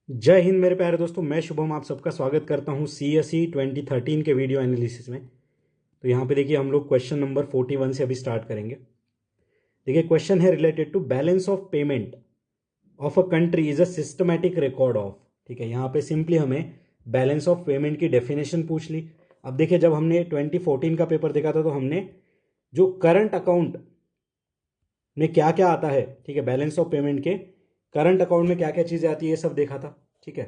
जय हिंद मेरे प्यारे दोस्तों, मैं शुभम आप सबका स्वागत करता हूं सीएसई 2013 के वीडियो एनालिसिस में। तो यहाँ पे देखिए हम लोग क्वेश्चन नंबर 41 से अभी स्टार्ट करेंगे। देखिए क्वेश्चन है related to balance of payment of a country is a systematic record of. ठीक है, यहाँ पे सिंपली हमें बैलेंस ऑफ पेमेंट की डेफिनेशन पूछ ली। अब देखिए जब हमने 2014 का पेपर देखा था तो हमने जो करंट अकाउंट में क्या क्या आता है, ठीक है, बैलेंस ऑफ पेमेंट के करंट अकाउंट में क्या क्या चीज़ें आती है ये सब देखा था। ठीक है,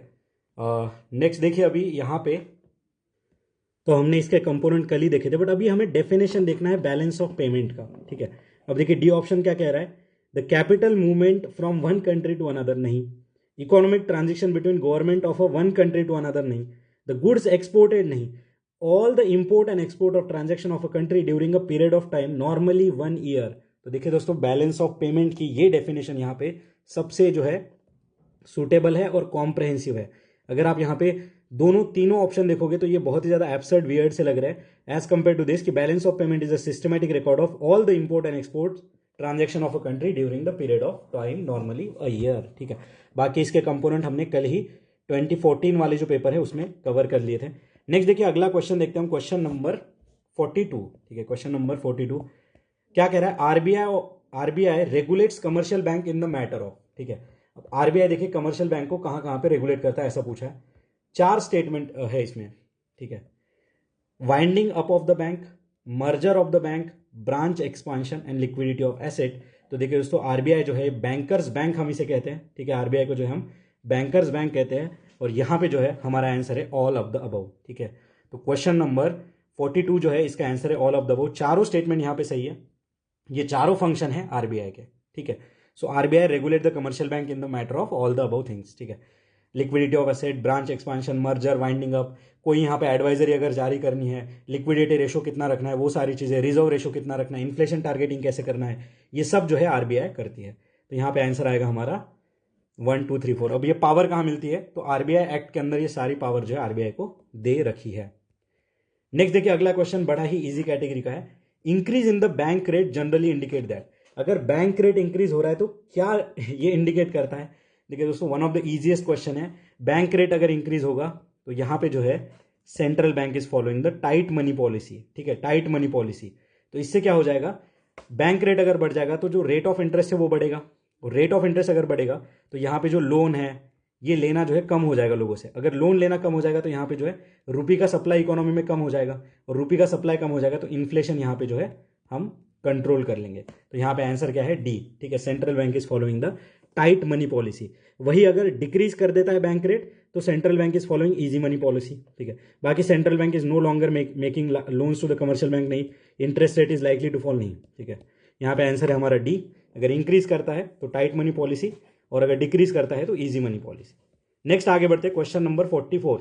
नेक्स्ट देखिए अभी यहाँ पे तो हमने इसके कंपोनेंट कल ही देखे थे, बट अभी हमें डेफिनेशन देखना है बैलेंस ऑफ पेमेंट का। ठीक है, अब देखिए डी ऑप्शन क्या कह रहा है, the capital movement from one country to another नहीं, economic transaction between government of a one country to another नहीं, द गुड्स एक्सपोर्टेड नहीं, all the import and export of transaction of a country during a period of time normally 1 year. तो देखिए दोस्तों balance of payment की ये definition यहाँ पे सबसे जो है सूटेबल है और कॉम्प्रहेंसिव है। अगर आप यहाँ पे दोनों तीनों ऑप्शन देखोगे तो ये बहुत ही ज्यादा एब्सर्ड वियर्ड से लग रहा है एज कंपेयर टू दिस कि balance of payment is a systematic record of all the import and export transaction of a country during the period of time normally a year. ठीक है, बाकी इसके component हमने कल ही 2014 वाले जो पेपर है उसमें कवर कर लिए थे। नेक्स्ट देखिए अगला क्वेश्चन देखते हैं हम, क्वेश्चन नंबर 42। ठीक है, क्वेश्चन नंबर 42 क्या कह रहा है, RBI regulates commercial bank in the matter of. ठीक है, अब आरबीआई देखिए कमर्शियल बैंक को कहां कहां पे रेगुलेट करता है ऐसा पूछा है। 4 स्टेटमेंट है इसमें। ठीक है, winding up of the bank, merger of the bank, branch expansion and liquidity of asset. तो देखिए दोस्तों आरबीआई जो है बैंकर्स बैंक हम इसे कहते हैं। ठीक है, आरबीआई को जो है हम बैंकर्स बैंक कहते हैं और यहां पे जो है हमारा आंसर है ऑल ऑफ द अबव। ठीक है, तो क्वेश्चन नंबर 42 जो है इसका आंसर है ऑल ऑफ द अबव। चारों स्टेटमेंट यहां पे सही है, ये चारों फंक्शन है आरबीआई के। ठीक है, so RBI regulate the commercial bank in the matter of all the above things. ठीक है, liquidity of asset, branch expansion, merger, winding up, कोई यहाँ पे एडवाइजरी अगर जारी करनी है, लिक्विडिटी रेशो कितना रखना है, वो सारी चीजें, रिजर्व रेशो कितना रखना है, इन्फ्लेशन टारगेटिंग कैसे करना है, ये सब जो है आरबीआई करती है। तो यहाँ पे आंसर आएगा हमारा 1 2 3 4। अब ये पावर कहाँ मिलती है, तो आरबीआई एक्ट के अंदर ये सारी पावर जो है आरबीआई को दे रखी है। नेक्स्ट देखिए अगला क्वेश्चन बड़ा ही इजी कैटेगरी का है, increase in the bank rate generally indicate that. अगर बैंक रेट इंक्रीज हो रहा है तो क्या ये इंडिकेट करता है। देखिए दोस्तों one of the easiest question है, बैंक रेट अगर इंक्रीज होगा तो यहां पे जो है central bank is following the tight money policy. ठीक है, टाइट मनी पॉलिसी, तो इससे क्या हो जाएगा, बैंक रेट अगर बढ़ जाएगा तो जो रेट ऑफ इंटरेस्ट है वो बढ़ेगा, और रेट ऑफ इंटरेस्ट अगर बढ़ेगा तो यहाँ पे जो लोन है ये लेना जो है कम हो जाएगा लोगों से। अगर लोन लेना कम हो जाएगा तो यहाँ पे जो है रुपये का सप्लाई इकोनॉमी में कम हो जाएगा, और रुपये का सप्लाई कम हो जाएगा तो इन्फ्लेशन यहाँ पे जो है हम कंट्रोल कर लेंगे। तो यहाँ पे आंसर क्या है, डी। ठीक है, central bank is following the tight money policy. वही अगर डिक्रीज कर देता है बैंक रेट तो central bank is following easy money policy. ठीक है, बाकी central bank is no longer making loans to the commercial bank, नहीं, interest rate is likely to fall, नहीं। ठीक है, यहाँ पे आंसर है हमारा डी। अगर इंक्रीज करता है तो टाइट मनी पॉलिसी, और अगर डिक्रीज करता है तो इजी मनी पॉलिसी। नेक्स्ट आगे बढ़ते, question number 44।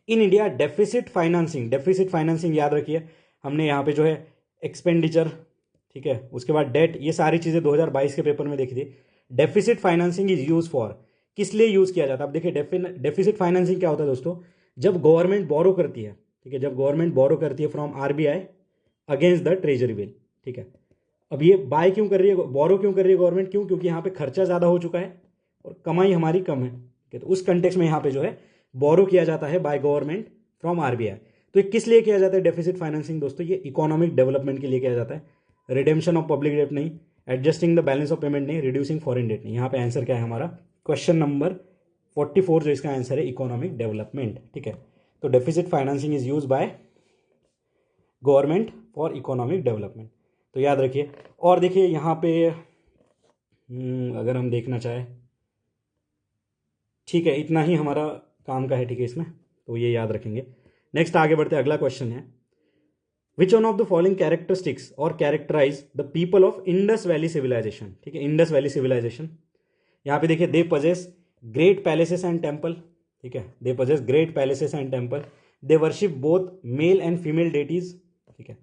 In India deficit financing, deficit financing याद रखिए हमने यहाँ पे जो है एक्सपेंडिचर, ठीक है, उसके बाद डेट, ये सारी चीजें 2022 के पेपर में देखी थी। Deficit financing is use for, किस लिए यूज किया जाता है। अब देखिए डेफिसिट फाइनेंसिंग क्या होता है दोस्तों, जब गवर्नमेंट बोरो करती है, ठीक है, जब गवर्नमेंट बोरो करती है from RBI against the treasury bill. ठीक है, अब ये बाय क्यों कर रही है, बोरो क्यों कर रही है गवर्नमेंट, क्यों, क्योंकि यहाँ पे खर्चा ज्यादा हो चुका है और कमाई हमारी कम है। ठीक है, तो उस कंटेक्स्ट में यहाँ पे जो है बोरो किया जाता है बाय गवर्नमेंट फ्रॉम आरबीआई। तो ये किस लिए किया जाता है डेफिसिट फाइनेंसिंग दोस्तों, ये इकोनॉमिक डेवलपमेंट के लिए किया जाता है। रिडेम्पशन ऑफ पब्लिक डेट नहीं, adjusting the balance of payment नहीं, रिड्यूसिंग फॉरेन डेट नहीं। यहाँ पे आंसर क्या है हमारा, क्वेश्चन नंबर 44 जो इसका आंसर है इकोनॉमिक डेवलपमेंट। ठीक है, तो deficit financing is use by government for economic development, तो याद रखिए। और देखिए यहाँ पे अगर हम देखना चाहें, ठीक है, इतना ही हमारा काम का है, ठीक है, इसमें तो ये याद रखेंगे। नेक्स्ट आगे बढ़ते, अगला क्वेश्चन है, which one of the following characteristics और characterise the people of Indus Valley civilisation. ठीक है, इंडस वैली सिविलाइजेशन, यहाँ पे देखिए they possess great palaces and temple. ठीक है, they possess great palaces and temple, they worship both male and female deities. ठीक है,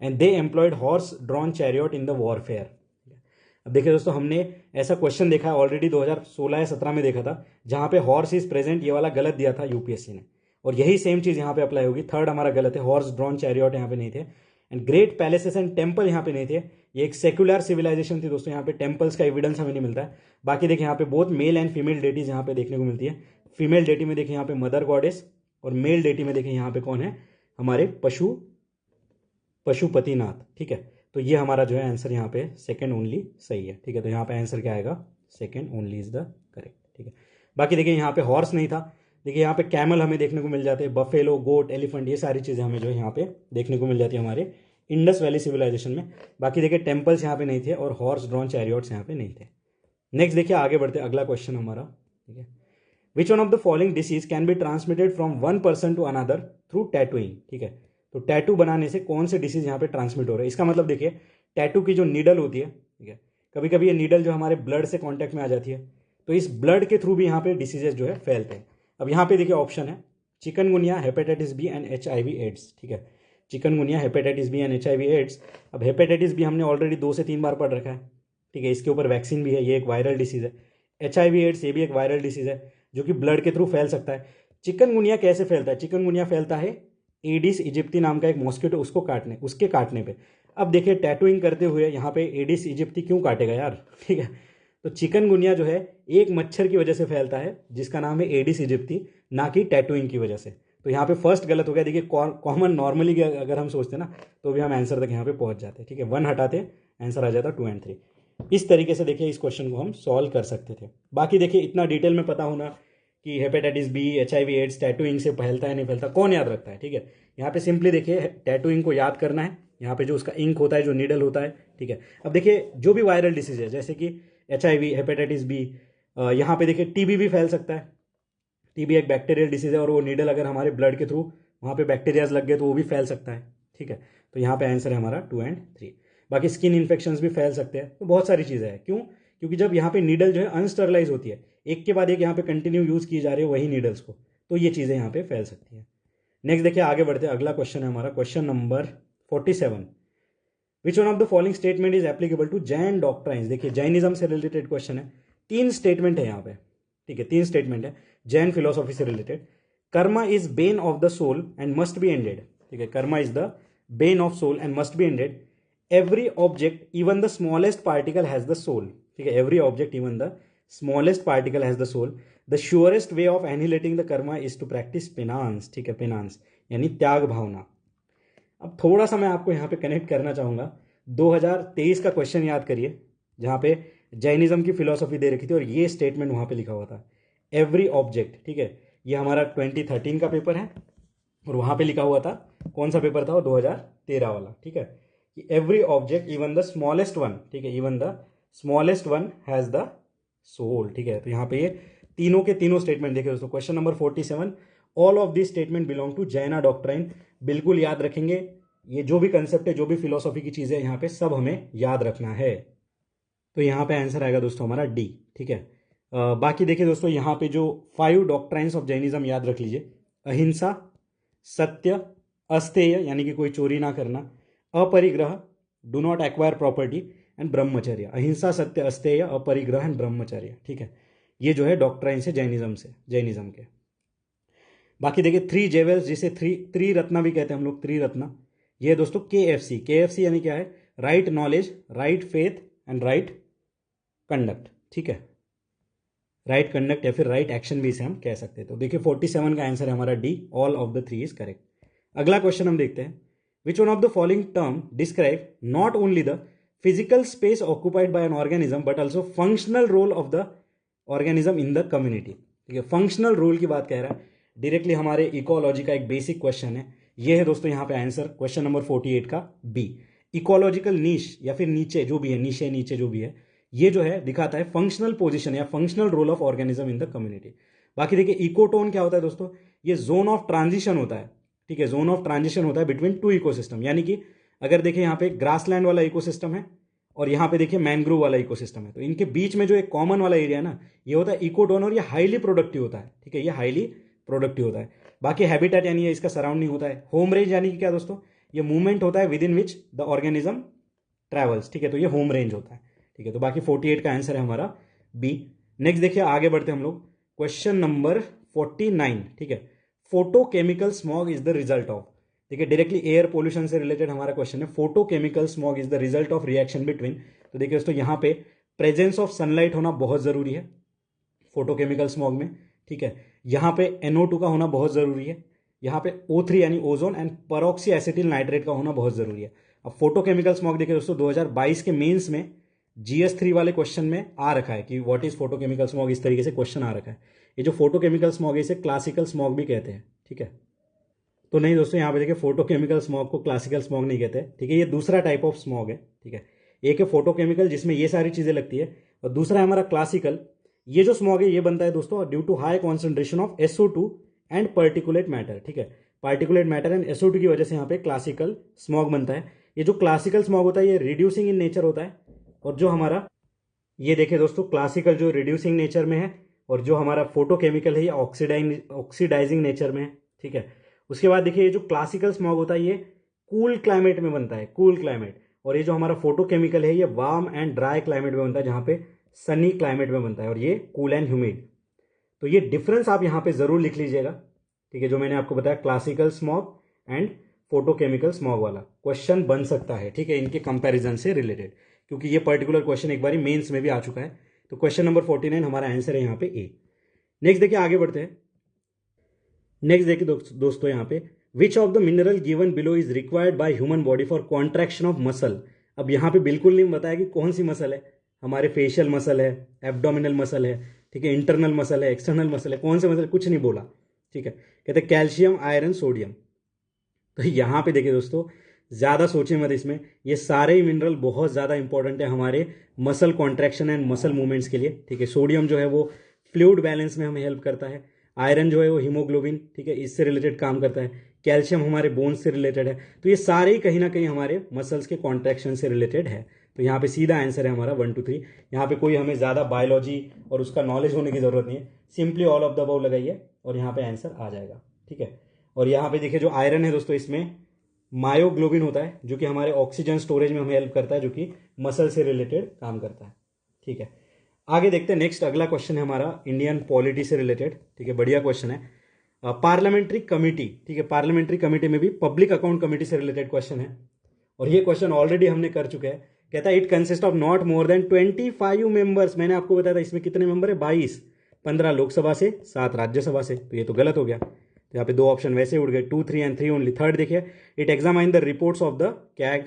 and they employed horse drawn chariot in the warfare. अब देखिए दोस्तों हमने ऐसा क्वेश्चन देखा है ऑलरेडी 2016 या 17 में देखा था, जहां पे हॉर्स इज प्रेजेंट, ये वाला गलत दिया था यूपीएससी ने, और यही सेम चीज यहां पे अप्लाई होगी। थर्ड हमारा गलत है, हॉर्स ड्रॉन चैरियट यहाँ पे नहीं थे, and great palaces and temple यहाँ पे नहीं थे, ये एक सेक्युलर सिविलाइजेशन थी दोस्तों। यहाँ पे टेम्पल्स का एविडेंस हमें नहीं मिलता है। बाकी देखिए यहाँ पे बहुत मेल एंड फीमेल डेटीज यहाँ पे देखने को मिलती है। फीमेल डेटी में देखिए यहाँ पे मदर गॉडेस, और मेल डेटी में देखिए यहाँ पे कौन है, हमारे पशुपतिनाथ। ठीक है, तो ये हमारा जो है आंसर यहाँ पे सेकंड ओनली सही है। ठीक है, तो यहाँ पे आंसर क्या आएगा, second only is the correct. ठीक है, बाकी देखिए यहाँ पे हॉर्स नहीं था। देखिए यहाँ पे कैमल हमें देखने को मिल जाते हैं, बफेलो, गोट, एलिफेंट, ये सारी चीज़ें हमें जो है यहाँ पे देखने को मिल जाती है हमारे इंडस वैली सिविलाइजेशन में। बाकी देखिए टेम्पल्स यहाँ पे नहीं थे और हॉर्स ड्रॉन चैरियट्स यहाँ पे नहीं थे। नेक्स्ट देखिए आगे बढ़ते, अगला क्वेश्चन हमारा। ठीक है, which one of the following disease can be transmitted from one person to another through tattooing. ठीक है, तो टैटू बनाने से कौन से डिसीज यहाँ पे ट्रांसमिट हो रहे हैं। इसका मतलब देखिए टैटू की जो नीडल होती है, ठीक है, कभी कभी ये नीडल जो हमारे ब्लड से कॉन्टैक्ट में आ जाती है, तो इस ब्लड के थ्रू भी यहाँ पे डिसीजेज जो है फैलते हैं। अब यहाँ पे देखिए ऑप्शन है chikungunya, hepatitis B and HIV AIDS. ठीक है, chikungunya, hepatitis B and HIV AIDS. अब हेपेटाइटिस बी हमने ऑलरेडी 2 से 3 बार पढ़ रखा है। ठीक है, इसके ऊपर वैक्सीन भी है, ये एक वायरल डिसीज है। HIV एड्स ये भी एक वायरल डिसीज है जो कि ब्लड के थ्रू फैल सकता है। चिकनगुनिया कैसे फैलता है, चिकनगुनिया फैलता है एडिस इजिप्टी नाम का एक मॉस्किटो उसके काटने पे। अब देखिए टैटूइंग करते हुए यहाँ पे एडिस इजिप्टी क्यों काटेगा यार। ठीक है, तो चिकनगुनिया जो है एक मच्छर की वजह से फैलता है जिसका नाम है एडिस इजिप्टी, ना कि टैटूइंग की वजह से। तो यहाँ पे फर्स्ट गलत हो गया। देखिए कॉमन नॉर्मली अगर हम सोचते ना तो भी हम आंसर तक यहाँ पे पहुंच जाते। ठीक है, 1 हटाते आंसर आ जाता 2 एंड 3। इस तरीके से देखिए इस क्वेश्चन को हम सॉल्व कर सकते थे। बाकी देखिए इतना डिटेल में पता होना कि hepatitis B, HIV AIDS tattooing से फैलता है नहीं फैलता, कौन याद रखता है। ठीक है, यहाँ पे सिंपली देखिए टैटूइंग को याद करना है। यहाँ पे जो उसका इंक होता है, जो नीडल होता है। ठीक है, अब देखिए जो भी वायरल डिसीज है जैसे कि HIV, हेपेटाइटिस बी, यहाँ पे देखिए TB भी फैल सकता है। TB एक बैक्टीरियल डिसीज है और वो नीडल अगर हमारे ब्लड के थ्रू वहाँ पे बैक्टीरियाज लग गए तो वो भी फैल सकता है। ठीक है, तो यहाँ पे आंसर है हमारा 2 एंड 3। बाकी स्किन इन्फेक्शंस भी फैल सकते हैं। तो बहुत सारी चीज़ें हैं। क्यों, क्योंकि जब यहाँ पे नीडल जो है अनस्टरलाइज होती है, एक के बाद एक यहाँ पे कंटिन्यू यूज की जा रही है वही नीडल्स को, तो ये चीज़ें यहाँ पे फैल सकती हैं। नेक्स्ट देखिए आगे बढ़ते हैं, अगला क्वेश्चन है हमारा question number 47। Which one of the following statement is applicable to Jain doctrines. देखिए जैनिज्म से रिलेटेड क्वेश्चन है। 3 स्टेटमेंट है यहाँ पे। ठीक है, 3 स्टेटमेंट है जैन फिलोसॉफी से related. Karma is bane of the soul and must be ended. ठीक है, karma is the bane of soul and must be ended. Every object even the smallest particle has the soul. ठीक है, every object even the smallest particle has the soul. The surest way of annihilating the karma is to practise penance. ठीक है, पेनांस यानी त्याग भावना। अब थोड़ा सा मैं आपको यहाँ पे कनेक्ट करना चाहूँगा। 2023 का क्वेश्चन याद करिए जहाँ पे जैनिज्म की फिलोसॉफी दे रखी थी और ये स्टेटमेंट वहाँ पे लिखा हुआ था, एवरी ऑब्जेक्ट। ठीक है, ये हमारा 2013 का पेपर है और वहाँ पे लिखा हुआ था, कौन सा पेपर था वो, 2013 वाला। ठीक है, कि every object even the smallest one, ठीक है, even the smallest one has the soul. ठीक है, तो यहाँ पे ये तीनों के तीनों स्टेटमेंट देखिए दोस्तों। Question number 47, all of this statement belong to Jaina doctrine. बिल्कुल याद रखेंगे, ये जो भी कंसेप्ट है, जो भी फिलोसॉफी की चीज़ें यहाँ पे सब हमें याद रखना है। तो यहाँ पे आंसर आएगा दोस्तों हमारा डी। ठीक है, बाकी देखिए दोस्तों यहाँ पे जो 5 डॉक्ट्राइन्स ऑफ जैनिज्म याद रख लीजिए, अहिंसा, सत्य, अस्तेय यानी कि कोई चोरी ना करना, अपरिग्रह, do not acquire property and ब्रह्मचर्य। अहिंसा, सत्य, अस्तेय, अपरिग्रह एंड ब्रह्मचर्य। ठीक है, ये जो है डॉक्ट्राइन है जैनिज्म के। बाकी देखिए 3 जेवल्स, जिसे त्रिरत्ना भी कहते हैं हम लोग, त्रिरत्ना। ये दोस्तों KFC यानी क्या है, right knowledge, right faith and right conduct. ठीक है, राइट कंडक्ट या फिर राइट एक्शन भी इसे हम कह सकते हैं। तो देखिए 47 का आंसर है हमारा D, all of the 3 is correct. अगला क्वेश्चन हम देखते हैं, which one of the following term describe not only the physical space occupied by an organism but also functional role of the organism in the community. ठीक है, functional role की बात कह रहा है, डायरेक्टली हमारे इकोलॉजी का एक बेसिक क्वेश्चन है। ये है दोस्तों यहाँ पे आंसर, क्वेश्चन नंबर 48 का बी। इकोलॉजिकल नीश या फिर नीचे जो भी है, नीचे जो भी है, ये जो है दिखाता है फंक्शनल पोजीशन या functional role of organism in the community. बाकी देखिए इकोटोन क्या होता है दोस्तों, ये जोन ऑफ ट्रांजिशन होता है। ठीक है, जोन ऑफ ट्रांजिशन होता है बिटवीन 2 इकोसिस्टम। यानी कि अगर देखिए यहाँ पे ग्रासलैंड वाला इकोसिस्टम है और यहाँ पे देखिए मैंग्रोव वाला इकोसिस्टम है, तो इनके बीच में जो एक कॉमन वाला एरिया है ना, ये होता है इकोटोन और ये हाईली प्रोडक्टिव होता है। ठीक है, ये हाईली प्रोडक्टिव होता है। बाकी हैबिटेट यानी ये इसका सराउंडिंग होता है। होम रेंज यानी कि क्या दोस्तों, ये मूवमेंट होता है with in which the organism travels. ठीक है, तो ये होम रेंज होता है। ठीक है, तो बाकी 48 का आंसर है हमारा बी। नेक्स्ट देखिए आगे बढ़ते हम लोग, क्वेश्चन नंबर 49। ठीक है, photochemical smog is the result of. देखिए डायरेक्टली एयर पोल्यूशन से रिलेटेड हमारा क्वेश्चन है, photochemical smog is the result of reaction between. तो देखिए दोस्तों यहाँ पे प्रेजेंस ऑफ सनलाइट होना बहुत जरूरी है फोटोकेमिकल स्मॉग में, ठीक है। यहाँ पे NO2 का होना बहुत जरूरी है, यहाँ पे O3 यानी ओजोन एंड परऑक्सी एसिटिल नाइट्रेट का होना बहुत जरूरी है। अब फोटोकेमिकल स्मॉग देखिए दोस्तों 2022 के मेंस में GS3 वाले क्वेश्चन में आ रखा है कि व्हाट इज फोटोकेमिकल स्मॉग, इस तरीके से क्वेश्चन आ रखा है। ये जो फोटोकेमिकल स्मॉग है इसे क्लासिकल स्मॉग भी कहते हैं, ठीक है। तो नहीं दोस्तों यहाँ पे देखिए फोटोकेमिकल स्मॉग को क्लासिकल स्मॉग नहीं कहते, ठीक है। ये दूसरा टाइप ऑफ स्मॉग है, ठीक है। एक है फोटोकेमिकल जिसमें ये सारी चीजें लगती है, और दूसरा है हमारा क्लासिकल। ये जो स्मॉग है ये बनता है दोस्तों due to high concentration of SO2 and particulate matter, ठीक है। पार्टिकुलेट मैटर एंड SO2 की वजह से यहाँ पे क्लासिकल स्मॉग बनता है। ये जो क्लासिकल स्मॉग होता है ये रिड्यूसिंग इन नेचर होता है, और जो हमारा ये देखिए दोस्तों क्लासिकल जो रिड्यूसिंग नेचर में है, और जो हमारा फोटोकेमिकल है ये ऑक्सीडाइजिंग नेचर में है, ठीक है। उसके बाद देखिए ये जो क्लासिकल स्मॉग होता है ये कूल क्लाइमेट में बनता है, कूल क्लाइमेट, और ये जो हमारा फोटोकेमिकल है ये वार्म एंड ड्राई क्लाइमेट में बनता है, जहां पे सनी क्लाइमेट में बनता है, और ये कूल एंड ह्यूमिड। तो ये डिफरेंस आप यहां पे जरूर लिख लीजिएगा, ठीक है, जो मैंने आपको बताया classical smog and photochemical smog वाला क्वेश्चन बन सकता है, ठीक है, इनके कंपैरिजन से रिलेटेड, क्योंकि ये पर्टिकुलर क्वेश्चन एक बार मेंस में भी आ चुका है। तो क्वेश्चन नंबर 49 हमारा आंसर है यहाँ पे ए। नेक्स्ट देखिए आगे बढ़ते हैं। नेक्स्ट देखिए दोस्तों यहाँ पे which of the mineral given below is required by human body for contraction of muscle. अब यहाँ पे बिल्कुल नहीं बताया कि कौन सी मसल है, हमारे फेशियल मसल है, एब्डोमिनल मसल है, ठीक है, इंटरनल मसल है, एक्सटर्नल मसल है, कौन से मसल, कुछ नहीं बोला, ठीक है। कहते हैं कैल्शियम, आयरन, सोडियम। तो यहाँ पे देखिए दोस्तों ज्यादा सोचे मत इसमें, ये सारे ही मिनरल बहुत ज्यादा इंपॉर्टेंट है हमारे muscle contraction and muscle movements के लिए, ठीक है। सोडियम जो है वो फ्लूइड बैलेंस में हमें हेल्प करता है, आयरन जो है वो हीमोग्लोबिन, ठीक है, इससे रिलेटेड काम करता है, कैल्शियम हमारे बोन्स से रिलेटेड है। तो ये सारे ही कहीं ना कहीं हमारे मसल्स के कॉन्ट्रैक्शन से रिलेटेड है। तो यहाँ पे सीधा आंसर है हमारा 1 2 3। यहाँ पे कोई हमें ज्यादा बायोलॉजी और उसका नॉलेज होने की जरूरत नहीं है, simply all of the above लगाइए और यहाँ पे आंसर आ जाएगा, ठीक है। और यहाँ पे देखिए जो आयरन है दोस्तों इसमें मायोग्लोबिन होता है, जो कि हमारे ऑक्सीजन स्टोरेज में हमें हेल्प करता है, जो कि मसल से रिलेटेड काम करता है, ठीक है। आगे देखते हैं नेक्स्ट अगला क्वेश्चन है हमारा इंडियन पॉलिटी से रिलेटेड, ठीक है, बढ़िया क्वेश्चन है। पार्लियामेंट्री कमेटी, ठीक है, पार्लियामेंट्री कमेटी में भी पब्लिक अकाउंट कमेटी से रिलेटेड क्वेश्चन है, और ये क्वेश्चन ऑलरेडी हमने कर चुके हैं। कहता है it consist of not more than 25 members. मैंने आपको बताया था इसमें कितने मेंबर है, 22, 15 लोकसभा से, 7 राज्यसभा से। तो ये तो गलत हो गया, तो यहाँ पे 2 ऑप्शन वैसे उड़ गए, 2 3 एंड 3 ओनली। थर्ड देखिए it examine the reports of the CAG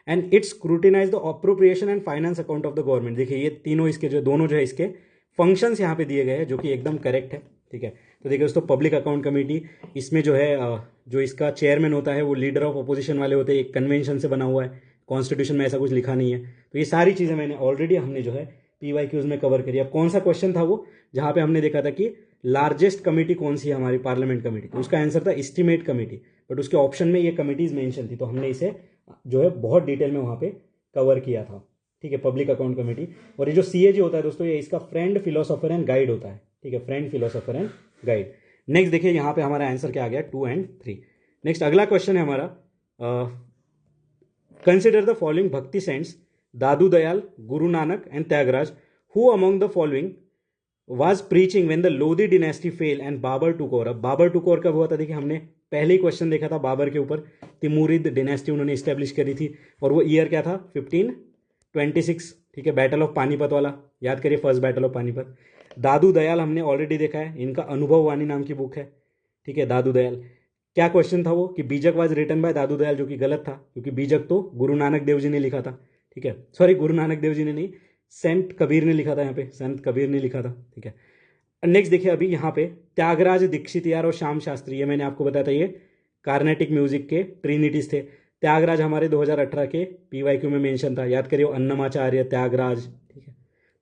and it's scrutinise the appropriation and finance account of the government. देखिए ये तीनों इसके जो दोनों जो है इसके फंक्शंस यहाँ पे दिए गए हैं, जो कि एकदम करेक्ट है, ठीक है। तो देखिए दोस्तों पब्लिक अकाउंट कमेटी, इसमें जो है जो इसका चेयरमैन होता है वो लीडर ऑफ अपोजिशन वाले होते हैं, एक कन्वेंशन से बना हुआ है, कॉन्स्टिट्यूशन में ऐसा कुछ लिखा नहीं है। तो ये सारी चीजें मैंने ऑलरेडी हमने जो है PYQs में कवर करी। अब कौन सा क्वेश्चन था वो, जहां पे हमने देखा था कि लार्जेस्ट कमेटी कौन सी है हमारी पार्लियामेंट कमेटी, तो उसका आंसर था एस्टीमेट कमेटी, बट उसके ऑप्शन में ये कमिटीज मेंशन थी, तो हमने इसे जो है बहुत डिटेल में वहां पे कवर किया था, ठीक है, पब्लिक अकाउंट कमेटी। और ये जो CAG होता है दोस्तों ये इसका फ्रेंड फिलोसोफर एंड गाइड होता है, ठीक है, friend philosopher and guide. Next देखिए यहाँ पे हमारा आंसर क्या आ गया, 2 and 3। नेक्स्ट अगला क्वेश्चन है हमारा consider the following bhakti saints Dadu Dayal, Guru Nanak and Tyagaraja, who among the following was preaching when the Lodi dynasty fell and Babur took over. अब बाबर टुक ओवर कब हुआ था, देखिए हमने पहले ही क्वेश्चन देखा था बाबर के ऊपर, तिमूरिद डिनेस्टी उन्होंने स्टैब्लिश करी थी, और वो ईयर क्या था 1526, ठीक है, बैटल ऑफ पानीपत वाला, याद करिए फर्स्ट बैटल ऑफ पानीपत। दादू दयाल हमने ऑलरेडी देखा है, इनका अनुभव वाणी नाम की बुक है, ठीक है, दादू दयाल। क्या क्वेश्चन था वो कि बीजक वाज रिटन बाय दादू दयाल, जो कि गलत था, क्योंकि बीजक तो गुरु नानक देव जी ने लिखा था, ठीक है, सॉरी गुरु नानक देव जी ने नहीं, संत कबीर ने लिखा था, यहाँ पे संत कबीर ने लिखा था, ठीक है। नेक्स्ट देखिए अभी यहाँ पे त्यागराज दीक्षित यार और श्याम शास्त्री, ये मैंने आपको बताया था ये कार्नेटिक म्यूजिक के ट्रिनिटीज थे। त्यागराज हमारे 2018 के PYQ में मेंशन था, याद करिए अन्नमाचार्य त्यागराज, ठीक है।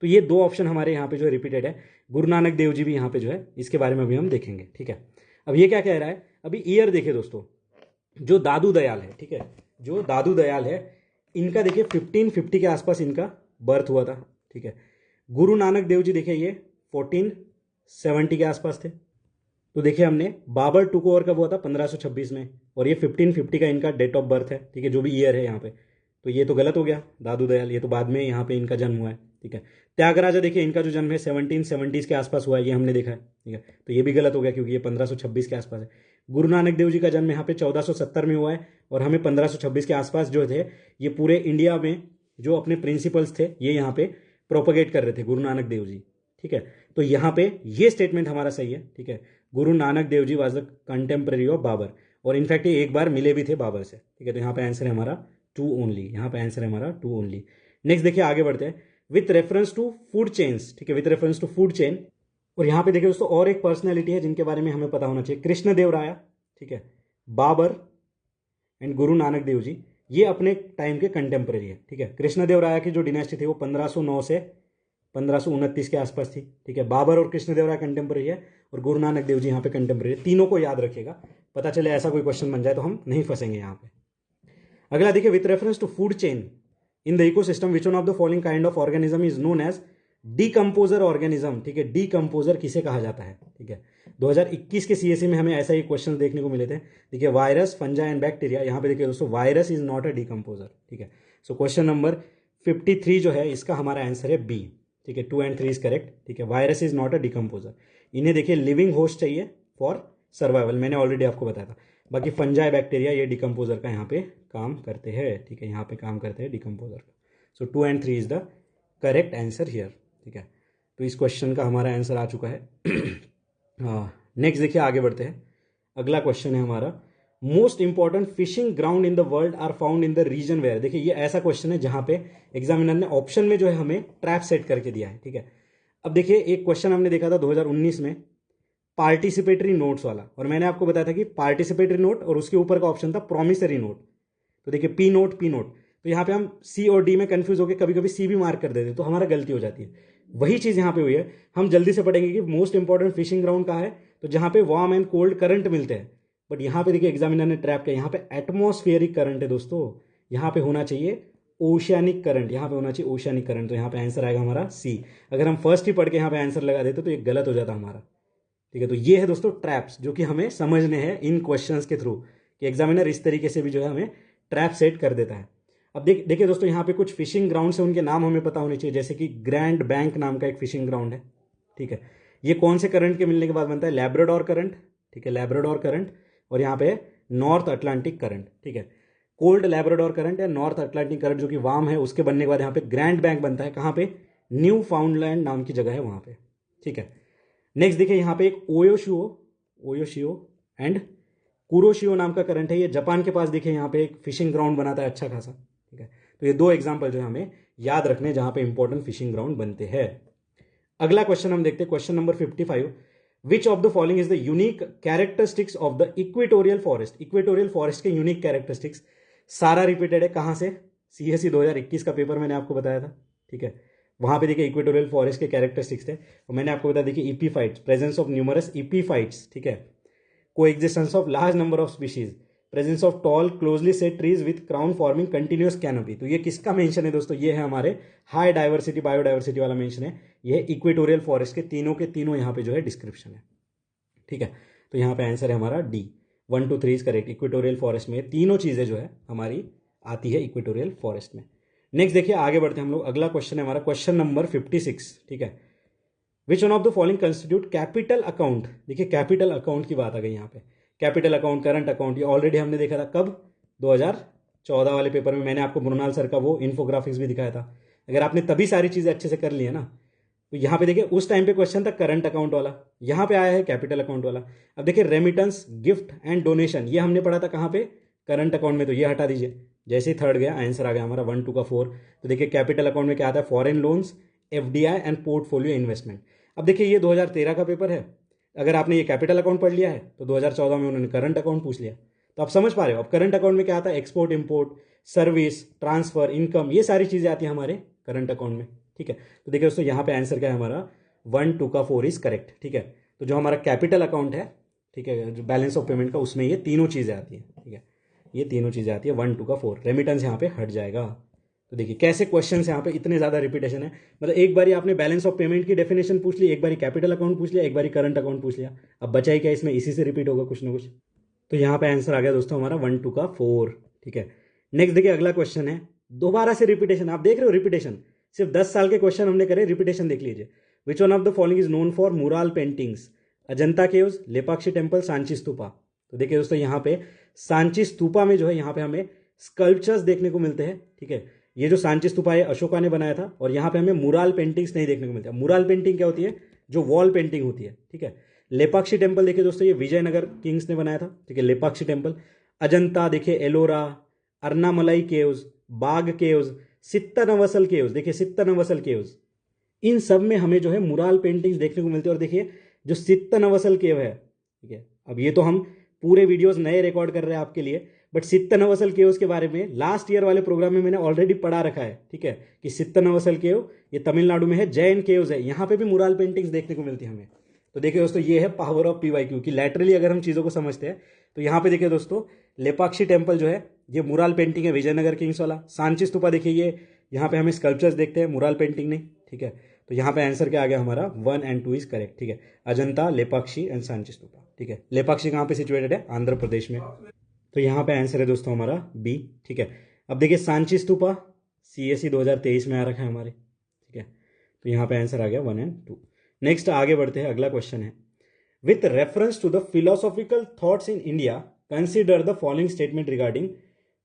तो ये 2 ऑप्शन हमारे यहाँ पे जो रिपीटेड है, गुरु नानक देव जी भी यहाँ पे जो है, इसके बारे में भी हम देखेंगे, ठीक है। अब ये क्या कह रहा है, अभी ईयर देखिए दोस्तों, जो दादू दयाल है, ठीक है, जो दादू दयाल है इनका देखिए 1550 के आसपास इनका बर्थ हुआ था, ठीक है। गुरु नानक देव जी देखिए ये 1470 के आसपास थे। तो देखिए हमने बाबर टुक ओवर कब हुआ था 1526 में, और ये 1550 का इनका डेट ऑफ बर्थ है, ठीक है, जो भी ईयर है यहाँ पे। तो ये तो गलत हो गया दादू दयाल, ये तो बाद में यहाँ पे इनका जन्म हुआ है, ठीक है। त्यागराजा देखिए इनका जो जन्म है 1770 के आसपास हुआ है, ये हमने देखा है, ठीक है, तो ये भी गलत हो गया क्योंकि ये 1526 के आसपास है। गुरु नानक देव जी का जन्म यहाँ पे 1470 में हुआ है और हमें 1526 के आसपास जो थे ये पूरे इंडिया में जो अपने प्रिंसिपल्स थे ये यहाँ पे प्रोपोगेट कर रहे थे गुरु नानक देव जी। ठीक है, तो यहाँ पे ये स्टेटमेंट हमारा सही है। ठीक है, Guru Nanak Dev ji was the contemporary of Babur, और इनफैक्ट ये एक बार मिले भी थे बाबर से। ठीक है, तो यहाँ पे आंसर है हमारा 2 ओनली, यहाँ पे आंसर है हमारा 2 ओनली। नेक्स्ट देखिए आगे बढ़ते हैं, with reference to food chains. ठीक है, with reference to food chain, और यहाँ पे देखिए दोस्तों और एक पर्सनैलिटी है जिनके बारे में हमें पता होना चाहिए, कृष्ण देव राया। ठीक है, बाबर एंड गुरु नानक देव जी ये अपने टाइम के कंटेम्प्रेरी है। ठीक है, कृष्ण देव राया की जो डिनेस्टी थी वो 1509 से 1529 के आसपास थी। ठीक है, बाबर और कृष्ण देव राय कंटेम्प्रेरी है और गुरु नानक देव जी यहाँ पे कंटेम्प्रेरी है। तीनों को याद रखिएगा, पता चले ऐसा कोई क्वेश्चन बन जाए तो हम नहीं फंसेंगे यहाँ पे। अगला देखिए, with reference to food chain in the ecosystem which one of the following kind of organism is known as decomposer organism. ठीक है, डीकंपोजर किसे कहा जाता है? ठीक है, 2021 के सीएसई में हमें ऐसा ही क्वेश्चन देखने को मिले थे। देखिए, वायरस, फंजा एंड बैक्टीरिया। यहाँ पे देखिए दोस्तों, virus is not a decomposer. ठीक है, सो क्वेश्चन नंबर 53 जो है इसका हमारा आंसर है बी। ठीक है, 2 and 3 इज करेक्ट। ठीक है, virus is not a decomposer. इन्हें देखिए लिविंग होस्ट चाहिए फॉर सर्वाइवल, मैंने ऑलरेडी आपको बताया था। बाकी फंजा बैक्टीरिया ये डीकंपोजर का यहाँ पे काम करते हैं। ठीक है, यहाँ पे काम करते हैं डीकंपोजर का। सो 2 and 3 is the correct answer here. ठीक है, तो इस क्वेश्चन का हमारा आंसर आ चुका है। नेक्स्ट देखिए आगे बढ़ते हैं। अगला क्वेश्चन है हमारा, most important fishing ground in the world are found in the region where. देखिए ये ऐसा क्वेश्चन है जहां पे एग्जामिनर ने ऑप्शन में जो है हमें ट्रैप सेट करके दिया है। ठीक है, अब देखिए एक क्वेश्चन हमने देखा था 2019 में पार्टिसिपेटरी नोट्स वाला, और मैंने आपको बताया था कि पार्टिसिपेटरी नोट और उसके ऊपर का ऑप्शन था प्रॉमिसरी नोट। तो देखिए पी नोट, पी नोट, तो यहाँ पे हम सी और डी में कंफ्यूज होकर कभी कभी सी भी मार्क कर देते, तो हमारा गलती हो जाती है। वही चीज यहाँ पे हुई है। हम जल्दी से पढ़ेंगे कि मोस्ट इंपॉर्टेंट फिशिंग ग्राउंड कहाँ है, तो जहां पे वार्म एंड कोल्ड करंट मिलते हैं। बट यहाँ पे देखिए एग्जामिनर ने ट्रैप किया, यहाँ पे एटमॉस्फेरिक करंट है दोस्तों, यहाँ पे होना चाहिए ओशियानिक करंट, यहाँ पे होना चाहिए ओशियानिक करंट। तो यहाँ पे आंसर आएगा हमारा सी। अगर हम फर्स्ट ही पढ़ के यहाँ पे आंसर लगा देते तो ये गलत हो जाता हमारा। ठीक है, तो ये है दोस्तों ट्रैप्स जो कि हमें समझने हैं इन क्वेश्चंस के थ्रू, कि एग्जामिनर इस तरीके से भी जो है हमें ट्रैप सेट कर देता है। अब देखिए दोस्तों, यहाँ पे कुछ फिशिंग ग्राउंड है, उनके नाम हमें पता होने चाहिए, जैसे कि ग्रैंड बैंक नाम का एक फिशिंग ग्राउंड है। ठीक है, ये कौन से करंट के मिलने के बाद बनता है? Labrador current. ठीक है, लैब्राडोर करंट, और यहाँ पे नॉर्थ अटलांटिक करंट। ठीक है, कोल्ड लैब्राडोर करंट या नॉर्थ अटलांटिक करंट जो कि वार्म है, उसके बनने के बाद यहाँ पे ग्रैंड बैंक बनता है। कहाँ पे? न्यू फाउंडलैंड नाम की जगह है वहां पे। ठीक है, नेक्स्ट देखिए यहाँ पे एक ओयोशियो एंड कुरोशियो नाम का करंट है, ये जापान के पास देखिए यहाँ पे एक फिशिंग ग्राउंड बनाता है अच्छा खासा। ठीक है, तो ये 2 एग्जाम्पल जो है हमें याद रखने जहां पे इंपॉर्टेंट फिशिंग ग्राउंड बनते हैं। अगला क्वेश्चन हम देखते हैं, question number 55, which of the following is the unique characteristics of the equatorial forest. Equatorial forest के यूनिक कैरेक्टरिस्टिक्स सारा रिपीटेड है। कहां से? सीएसई 2021 का पेपर मैंने आपको बताया था। ठीक है, वहां पे देखिए इक्वेटोरियल फॉरेस्ट के कैरेक्टरिस्टिक्स थे, और मैंने आपको बताया देखिए epiphytes, presence of numerous epiphytes. ठीक है, को existence of large number of species, presence of tall closely set trees with crown forming continuous canopy. तो ये किसका मेंशन है दोस्तों? ये है हमारे हाई डाइवर्सिटी बायोडाइवर्सिटी वाला मेंशन है। ये इक्वेटोरियल फॉरेस्ट के तीनों यहाँ पे जो है डिस्क्रिप्शन है। ठीक है, तो यहाँ पे आंसर है हमारा D, 1 to 3 is correct. Equatorial forest में तीनों चीजें जो है हमारी आती है इक्वेटोरियल फॉरेस्ट में। नेक्स्ट देखिए आगे बढ़ते हैं हम लोग। अगला क्वेश्चन है हमारा क्वेश्चन नंबर 56। ठीक है, which one of the following constitute capital account. देखिए कैपिटल अकाउंट की बात आ गई यहाँ पे। कैपिटल अकाउंट, करंट अकाउंट, ये ऑलरेडी हमने देखा था कब? 2014 वाले पेपर में मैंने आपको मृणाल सर का वो इन्फोग्राफिक्स भी दिखाया था। अगर आपने तभी सारी चीजें अच्छे से कर ली है ना, तो यहाँ पे देखिए उस टाइम पे क्वेश्चन था करंट अकाउंट वाला, यहाँ पे आया है कैपिटल अकाउंट वाला। अब देखिए रेमिटेंस, गिफ्ट एंड डोनेशन, ये हमने पढ़ा था कहाँ पे? करंट अकाउंट में, तो ये हटा दीजिए। जैसे ही थर्ड गया आंसर आ गया हमारा 1, 2 का 4। तो देखिए कैपिटल अकाउंट में क्या आता है? Foreign loans, FDI and portfolio investment. अब देखिए ये 2013 का पेपर है, अगर आपने ये कैपिटल अकाउंट पढ़ लिया है तो 2014 में उन्होंने करंट अकाउंट पूछ लिया, तो आप समझ पा रहे हो। अब करंट अकाउंट में क्या आता है? Export, import, service, transfer, income, ये सारी चीजें आती हैं हमारे करंट अकाउंट में। ठीक है, तो देखिए दोस्तों यहाँ पे आंसर क्या है हमारा? 1, 2 का 4 इज करेक्ट। ठीक है, तो जो हमारा कैपिटल अकाउंट है, ठीक है, जो बैलेंस ऑफ पेमेंट का, उसमें ये तीनों चीजें आती है। ठीक है, ये तीनों चीजें आती है। 1, 2 का 4 रेमिटेंस यहाँ पे हट जाएगा। तो देखिए कैसे क्वेश्चंस यहाँ पे इतने ज्यादा रिपीटेशन है, मतलब एक बारी आपने बैलेंस ऑफ पेमेंट की डेफिनेशन पूछ ली, एक बारी कैपिटल अकाउंट पूछ लिया, एक बारी करंट अकाउंट पूछ लिया, अब बचा ही क्या इसमें? इसी से रिपीट होगा कुछ ना कुछ। तो यहाँ पे आंसर आ गया दोस्तों हमारा 1, 2 का 4। ठीक है, नेक्स्ट देखिए अगला क्वेश्चन है, दोबारा से रिपीटेशन। आप देख रहे हो रिपीटेशन, सिर्फ 10 साल के क्वेश्चन हमने करे, रिपीटेशन देख लीजिए। विच one of the following is known for mural paintings? Ajanta caves, Lepakshi temple, Sanchi stupa. तो देखिए दोस्तों यहाँ पे सांची स्तूपा में जो है यहाँ पे हमें स्कल्पचर्स देखने को मिलते हैं। ठीक है, ये जो सांची स्तूपा है अशोका ने बनाया था, और यहाँ पे हमें मुराल पेंटिंग्स नहीं देखने को मिलती है। मुराल पेंटिंग क्या होती है? जो वॉल पेंटिंग होती है। ठीक है, लेपाक्षी टेम्पल देखिए दोस्तों, ये विजयनगर किंग्स ने बनाया था। ठीक है, लेपाक्षी टेम्पल। अजंता देखिए, एलोरा, अर्नामलाई केव्स, बाग केव्स, सित्तनवसल केव्स, देखिए सित्तनवसल केव्स, इन सब में हमें जो है मुराल पेंटिंग्स देखने को मिलती है। और देखिए जो सित्तनवसल केव है, ठीक है, अब ये तो हम पूरे वीडियोस नए रिकॉर्ड कर रहे हैं आपके लिए, बट सित्तनवसल केव्स के बारे में लास्ट ईयर वाले प्रोग्राम में मैंने ऑलरेडी पढ़ा रखा है। ठीक है, कि सित्तनवसल केव ये तमिलनाडु में है, जैन केव्स है, यहाँ पे भी मुराल पेंटिंग्स देखने को मिलती है हमें। तो देखिए दोस्तों ये है पावर ऑफ पीवाईक्यू कि लैटरली अगर हम चीज़ों को समझते हैं तो यहाँ पे देखिए दोस्तों लेपाक्षी टेम्पल जो है ये मुराल पेंटिंग है, विजयनगर किंग्स वाला। सांची स्तूपा देखिए, ये यहाँ पे हमें स्कल्पचर्स देखते हैं, मुराल पेंटिंग नहीं। ठीक है, तो यहाँ पे आंसर क्या आ गया हमारा? 1 and 2 इज करेक्ट। ठीक है, अजंता, लेपाक्षी एंड सांची स्तूपा। ठीक है, लेपाक्षी कहाँ पे सिचुएटेड है? आंध्र प्रदेश में। तो यहाँ पे आंसर है दोस्तों हमारा बी। ठीक है, अब देखिए सांची स्तूपा CSE 2023 में आ रखा है हमारे। ठीक है, तो यहाँ पे आंसर आ गया 1 and 2। नेक्स्ट आगे बढ़ते हैं, अगला क्वेश्चन है, with reference to the philosophical thoughts in India consider the following statement regarding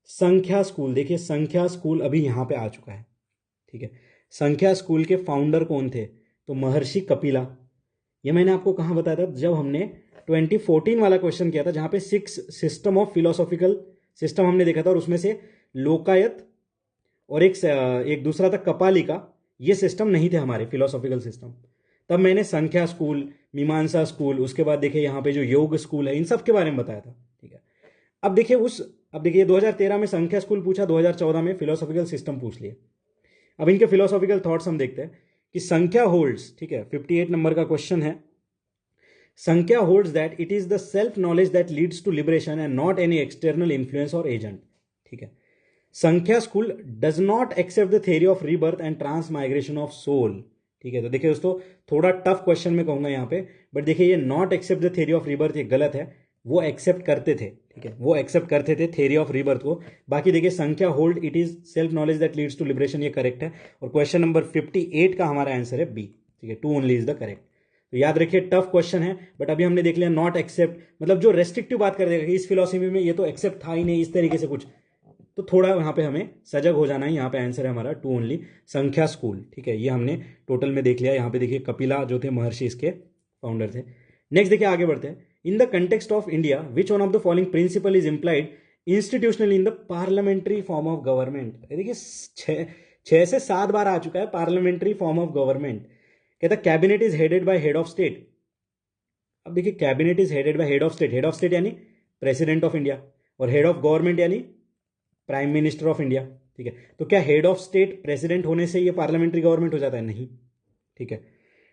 Sankhya school. देखिए संख्या स्कूल अभी यहाँ पे आ चुका है। ठीक है, संख्या स्कूल के फाउंडर कौन थे? तो महर्षि कपिला। ये मैंने आपको कहाँ बताया था? जब हमने 2014 वाला क्वेश्चन किया था, जहाँ पे 6 सिस्टम ऑफ फिलोसॉफिकल सिस्टम हमने देखा था, और उसमें से लोकायत और एक दूसरा था कपालिका, ये सिस्टम नहीं थे हमारे फिलोसॉफिकल सिस्टम। तब मैंने संख्या स्कूल, मीमांसा स्कूल, उसके बाद देखिए यहाँ पे जो योग स्कूल है, इन सब के बारे में बताया था। ठीक है, अब देखिए 2013 में संख्या स्कूल पूछा, 2014 में फिलोसॉफिकल सिस्टम पूछ लिया। अब इनके फिलोसॉफिकल थॉट्स हम देखते हैं कि संख्या होल्ड्स, ठीक है, 58 नंबर का क्वेश्चन है, Sankhya holds that it is the self knowledge that leads to liberation and not any external influence or agent. ठीक है, Sankhya school does not accept the theory of rebirth and transmigration of soul. ठीक है, तो देखिए दोस्तों थोड़ा tough question में कहूंगा यहाँ पे, बट देखिए ये not accept the theory of rebirth ये गलत है, वो एक्सेप्ट करते थे। ठीक है, वो एक्सेप्ट करते थे थ्योरी ऑफ रीबर्थ को। बाकी देखिए Sankhya hold it is self knowledge that leads to liberation, ये करेक्ट है। और क्वेश्चन नंबर 58 का हमारा आंसर है बी। ठीक है, 2 ओनली इज द करेक्ट। तो याद रखिए टफ क्वेश्चन है, बट अभी हमने देख लिया नॉट एक्सेप्ट, मतलब जो रेस्ट्रिक्टिव बात कर देगा कि इस फिलोसफी में ये तो एक्सेप्ट था ही नहीं, इस तरीके से कुछ, तो थोड़ा यहाँ पे हमें सजग हो जाना है। यहाँ पे आंसर है हमारा 2 ओनली, संख्या स्कूल। ठीक है, ये हमने टोटल में देख लिया। यहाँ पे देखिए कपिला जो थे महर्षि, इसके फाउंडर थे। नेक्स्ट देखिए आगे बढ़ते हैं, in the context of India which one of the following principle is implied institutional in the parliamentary form of government. देखिए 6 से 7 बार आ चुका है पार्लियामेंट्री फॉर्म ऑफ गवर्नमेंट। कहता है cabinet is headed by head of state. अब देखिए cabinet is headed by head of state, head of state यानी president of India, और हेड ऑफ गवर्नमेंट यानी प्राइम मिनिस्टर ऑफ इंडिया। ठीक है, तो क्या हेड ऑफ स्टेट प्रेसिडेंट होने से ये पार्लियामेंट्री गवर्नमेंट हो जाता है? नहीं। ठीक है,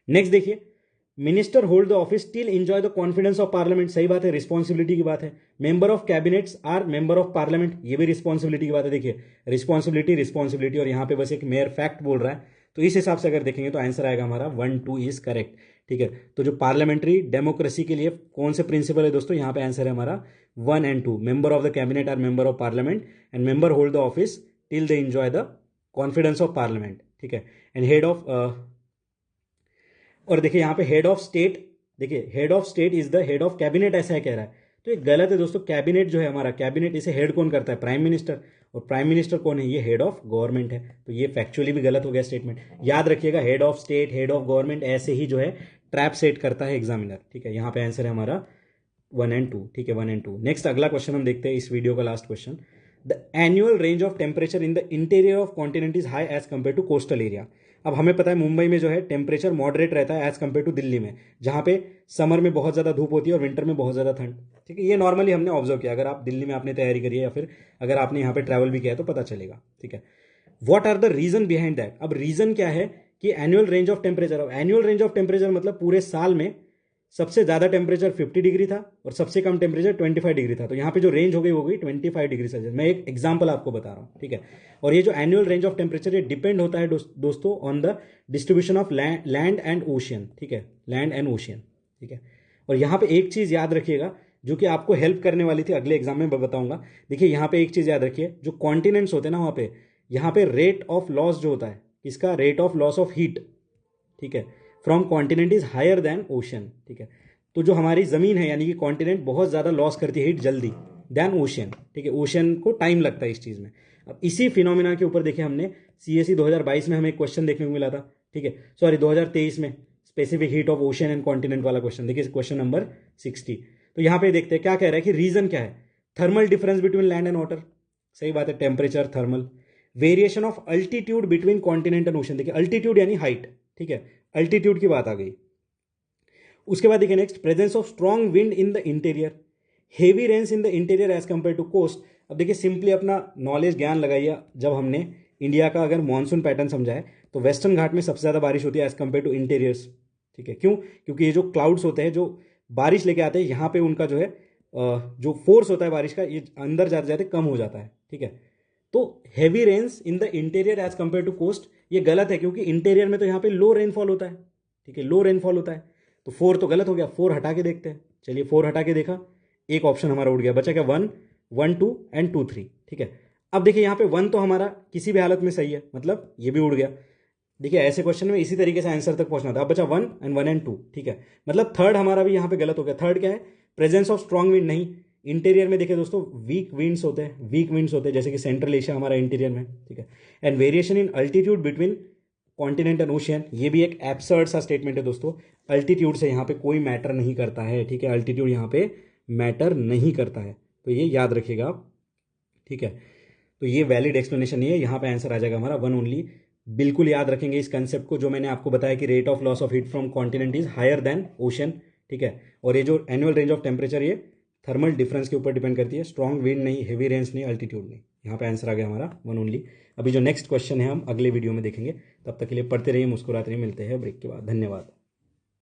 नेक्स्ट देखिए, minister hold the office till enjoy the confidence of parliament. सही बात है, रिस्पॉन्सिबिलिटी की बात है। Member of cabinets are member of parliament, ये भी रिस्पॉन्सिबिलिटी की बात है। देखिए रिस्पॉन्सिबिलिटी, और यहाँ पे बस एक मेयर फैक्ट बोल रहा है, तो इस हिसाब से अगर देखेंगे तो आंसर आएगा हमारा 1, 2 इज करेक्ट। ठीक है, तो जो पार्लियामेंट्री डेमोक्रेसी के लिए कौन से प्रिंसिपल है दोस्तों? यहाँ पे आंसर है हमारा 1 and 2, member of the cabinet are member of parliament and member hold the office till they enjoy the confidence of parliament. ठीक है, एंड हेड ऑफ और देखिए यहाँ पे हेड ऑफ स्टेट, देखिए head of state is the head of cabinet, ऐसा है कह रहा है, तो ये गलत है दोस्तों। कैबिनेट जो है हमारा, कैबिनेट इसे हेड कौन करता है? प्राइम मिनिस्टर, और प्राइम मिनिस्टर कौन है? ये हेड ऑफ गवर्नमेंट है। तो ये फैक्चुअली भी गलत हो गया स्टेटमेंट। याद रखिएगा head of state, head of government, ऐसे ही जो है ट्रैप सेट करता है एग्जामिनर। ठीक है, यहाँ पे आंसर है हमारा 1 and 2। ठीक है, 1 and 2। नेक्स्ट अगला क्वेश्चन हम देखते हैं, इस वीडियो का last question, the annual range of temperature in the interior of continent is high as compare to coastal area. अब हमें पता है मुंबई में जो है टेम्परेचर मॉडरेट रहता है एज कंपेयर टू दिल्ली में, जहां पे समर में बहुत ज्यादा धूप होती है और विंटर में बहुत ज्यादा ठंड। ठीक है, ये नॉर्मली हमने ऑब्जर्व किया, अगर आप दिल्ली में आपने तैयारी करी है या फिर अगर आपने यहाँ पे ट्रैवल भी किया है तो पता चलेगा। ठीक है, what are the reason behind that? अब रीजन क्या है कि एनुअल रेंज ऑफ टेम्परेचर, अब एनुअल रेंज ऑफ टेम्परेचर मतलब पूरे साल में सबसे ज्यादा टेम्परेचर 50 डिग्री था और सबसे कम टेम्परेचर 25 डिग्री था, तो यहाँ पे जो रेंज हो गई वो गई 25 डिग्री सेल्सियस। मैं एक एग्जांपल आपको बता रहा हूँ। ठीक है, और ये जो एनुअल रेंज ऑफ टेम्परेचर ये डिपेंड होता है दोस्तों on the distribution of land and ocean. ठीक है, लैंड एंड ओशियन। ठीक है, और यहाँ पे एक चीज याद रखिएगा जो कि आपको हेल्प करने वाली थी, अगले एग्जाम में बताऊंगा। देखिए यहाँ पे एक चीज याद रखिए, जो कॉन्टिनेंट्स होते हैं ना वहाँ पे, यहाँ पे रेट ऑफ लॉस जो होता है, इसका rate of loss of heat, ठीक है, from continent is higher than ocean. ठीक है, तो जो हमारी ज़मीन है यानी कि कॉन्टिनेंट बहुत ज़्यादा लॉस करती है हीट जल्दी देन ओशन, ठीक है। ओशन को टाइम लगता है इस चीज़ में। अब इसी फिनोमिना के ऊपर देखिए हमने CSE 2022 में हमें एक क्वेश्चन देखने को मिला था, ठीक है, सॉरी 2023 में specific heat of ocean and continent वाला क्वेश्चन। देखिए क्वेश्चन नंबर 60। तो यहाँ पे देखते हैं क्या कह रहा है कि रीजन क्या है, thermal difference between land and water, सही बात है, temperature, thermal, variation of altitude between continent and ocean, देखिए अल्टीट्यूड यानी हाइट, ठीक है, अल्टीट्यूड की बात आ गई। उसके बाद देखिए next, presence of strong wind in the interior, heavy rains in the interior as compare to coast. अब देखिए सिंपली अपना नॉलेज ज्ञान लगाइए, जब हमने इंडिया का अगर मानसून पैटर्न समझा है तो वेस्टर्न घाट में सबसे ज़्यादा बारिश होती है एज कंपेयर टू इंटीरियर्स, ठीक है। क्यों? क्योंकि ये जो क्लाउड्स होते हैं जो बारिश लेके आते हैं यहाँ पे उनका जो है जो फोर्स होता है बारिश का ये अंदर जाते जाते कम हो जाता है, ठीक है। तो heavy rains in the interior as compare to coast ये गलत है, क्योंकि इंटीरियर में तो यहाँ पे लो रेनफॉल होता है, ठीक है, लो रेनफॉल होता है। तो 4 तो गलत हो गया, 4 हटा के देखते हैं। चलिए 4 हटा के देखा, एक ऑप्शन हमारा उड़ गया, बचा क्या 1, 1, 2 एंड 2, 3, ठीक है। अब देखिए यहाँ पे 1 तो हमारा किसी भी हालत में सही है, मतलब ये भी उड़ गया। देखिए ऐसे क्वेश्चन में इसी तरीके से आंसर तक पहुंचना था। अब बचा 1 एंड 2, ठीक है, मतलब थर्ड हमारा भी यहाँ पे गलत हो गया। थर्ड क्या है, प्रेजेंस ऑफ स्ट्रॉन्ग विंड नहीं, इंटीरियर में देखिए दोस्तों वीक विंड्स होते हैं, वीक विंड्स होते हैं, जैसे कि सेंट्रल एशिया हमारा इंटीरियर में, ठीक है। And variation in altitude between continent and ocean, ये भी एक एब्सर्ड सा स्टेटमेंट है दोस्तों। अल्टीट्यूड से यहाँ पे कोई मैटर नहीं करता है, ठीक है, अल्टीट्यूड यहाँ पे मैटर नहीं करता है, तो ये याद रखिएगा आप, ठीक है। तो ये वैलिड एक्सप्लेनेशन नहीं है, यहाँ पे आंसर आ जाएगा हमारा 1 ओनली। बिल्कुल याद रखेंगे इस कंसेप्ट को, जो मैंने आपको बताया कि rate of loss of heat from continent is higher than ocean, ठीक है। और ये जो एनुअल रेंज ऑफ टेम्परेचर ये थर्मल डिफरेंस के ऊपर डिपेंड करती है, स्ट्रॉन्ग विंड नहीं, हेवी रेंज नहीं, अल्टीट्यूड नहीं। यहाँ पे आंसर आ गया हमारा 1 ओनली। अभी जो नेक्स्ट क्वेश्चन है हम अगले वीडियो में देखेंगे, तब तक के लिए पढ़ते रहिए, मुस्कुराते रहिए, मिलते हैं ब्रेक के बाद। धन्यवाद।